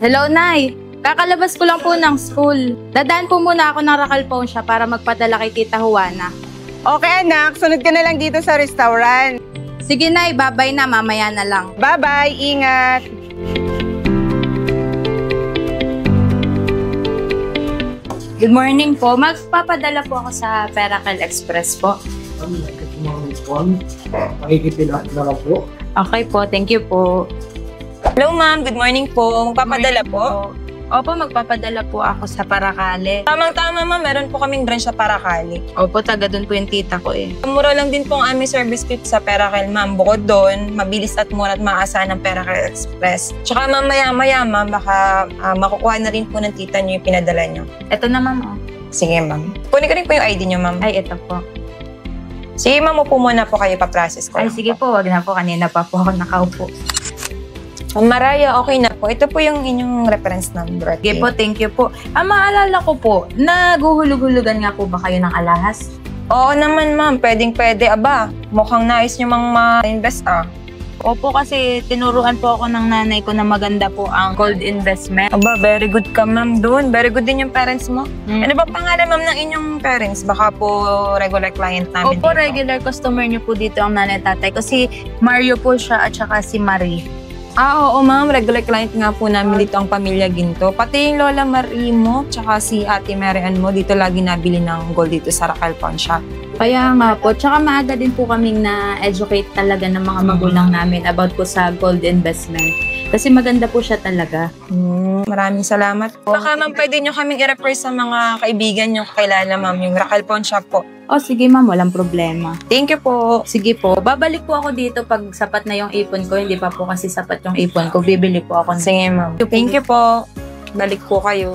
Hello, Nay. Kakalabas ko lang po ng school. Dadaan po muna ako ng Racal Pawn Shop para magpadala kay Tita Juana. Okay anak, sunod ka na lang dito sa restaurant. Sige, Nay. Bye-bye na. Mamaya na lang. Bye-bye, ingat. Good morning po. Magpapadala po ako sa Peracal Express po. Makikipilahat na lang po. Okay po. Thank you po. Hello ma'am, good morning po. Magpapadala po? Opo, magpapadala po ako sa Paracale. Tamang-tama ma'am, meron po kaming branch sa Paracale. Opo, taga doon po yung tita ko eh. Mura lang din po ang aming service fee sa Peracal ma'am. Bukod doon, mabilis at mura at maasahan ng Peracal Express. Tsaka mamaya-maya ma'am, baka makukuha na rin po ng tita niyo yung pinadala niyo. Ito na, ma'am. Oh. Sige ma'am. Kunin ko rin po yung ID niyo ma'am. Ay, ito po. Sige ma'am, upo muna po kayo, pa-process ko. Ay, sige po. Wag na po. Kanina pa po ako nakaupo. Ma'am Maraya, okay na po. Ito po yung inyong reference number. Sige po, thank you po. Maalala ko po, naguhulug-hulugan nga po ba kayo ng alahas? Oo naman ma'am, pwedeng-pwede. Aba, mukhang nais niyo mang ma-invest Opo, kasi tinuruan po ako ng nanay ko na maganda po ang gold investment. Aba, very good ka ma'am doon. Very good din yung parents mo. Ano ba pangalan ma'am ng inyong parents? Baka po regular client namin Opo, dito. regular customer niyo po dito ang nanay tatay ko. Si Mario po siya at saka si Marie. Oo ma'am, regular client nga po namin dito ang Pamilya Ginto. Pati yung Lola Marie mo, tsaka si Ate Marian mo, dito lagi nabili ng gold dito sa Racal Pawn Shop. Kaya nga po, tsaka maaga din po kaming na-educate talaga ng mga magulang namin about po sa gold investment. Kasi maganda po siya talaga. Maraming salamat po. Baka ma'am, pwede nyo kaming i-refer sa mga kaibigan nyo kakilala ma'am, yung Racal Pawn Shop po. O sige ma'am, walang problema. Thank you po. Sige po, babalik po ako dito pag sapat na yung ipon ko. Hindi pa po kasi sapat yung ipon ko. Bibili po ako. Sige ma'am. Thank you po. Balik po kayo.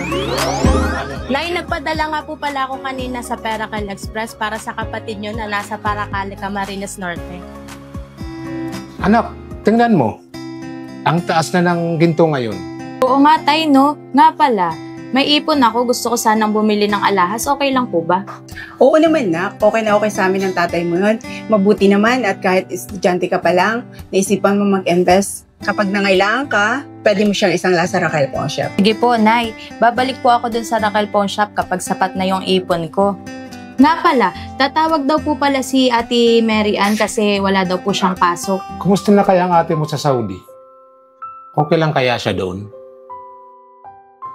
Nay, nagpadala nga po pala ako kanina sa Peracal Express para sa kapatid nyo na nasa Paracale, Camarines Norte. Anak, tingnan mo. Ang taas na ng ginto ngayon. Oo nga tay, no? Nga pala, may ipon ako. Gusto ko sanang bumili ng alahas. Okay lang po ba? Oo naman nak, okay na okay sa amin ng tatay mo yun. Mabuti naman at kahit estudyante ka pa lang, naisipan mo mag-invest. Kapag nangailangan ka, pwede mo siyang isang sa Racal Pawn Shop. Sige po, Nay. Babalik po ako dun sa Racal Pawn Shop kapag sapat na yung ipon ko. Nga pala, tatawag daw po pala si Ate Mary Ann kasi wala daw po siyang pasok. Kumusta na kaya ang ate mo sa Saudi? Okay lang kaya siya doon?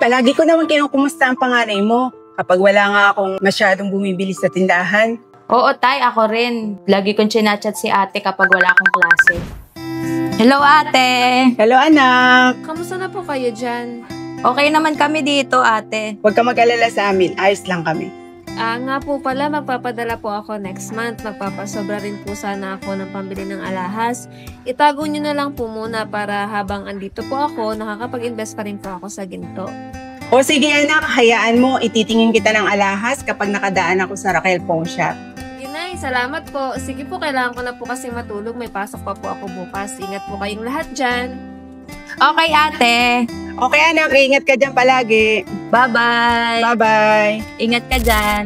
Palagi ko naman kinukumusta ang panganay mo kapag wala nga akong masyadong bumibili sa tindahan. Oo, Tay. Ako rin. Lagi kong chinachat si ate kapag wala akong klase. Hello, ate! Hello anak! Kamusta na po kayo dyan? Okay naman kami dito, ate. Huwag ka mag-alala sa amin, ayos lang kami. Nga po pala, magpapadala po ako next month. Magpapasobra rin po sana ako ng pambili ng alahas. Itago nyo na lang po muna para habang andito po ako, nakakapag-invest pa rin po ako sa ginto. O sige anak, hayaan mo, ititingin kita ng alahas kapag nakadaan ako sa Racal Pawn Shop. Inay, salamat po. Sige po, kailangan ko na po kasi matulog. May pasok pa po ako bukas. Ingat po kayong lahat dyan. Okay, ate. Okay anak, ingat ka dyan palagi. Bye-bye. Bye-bye. Ingat ka dyan.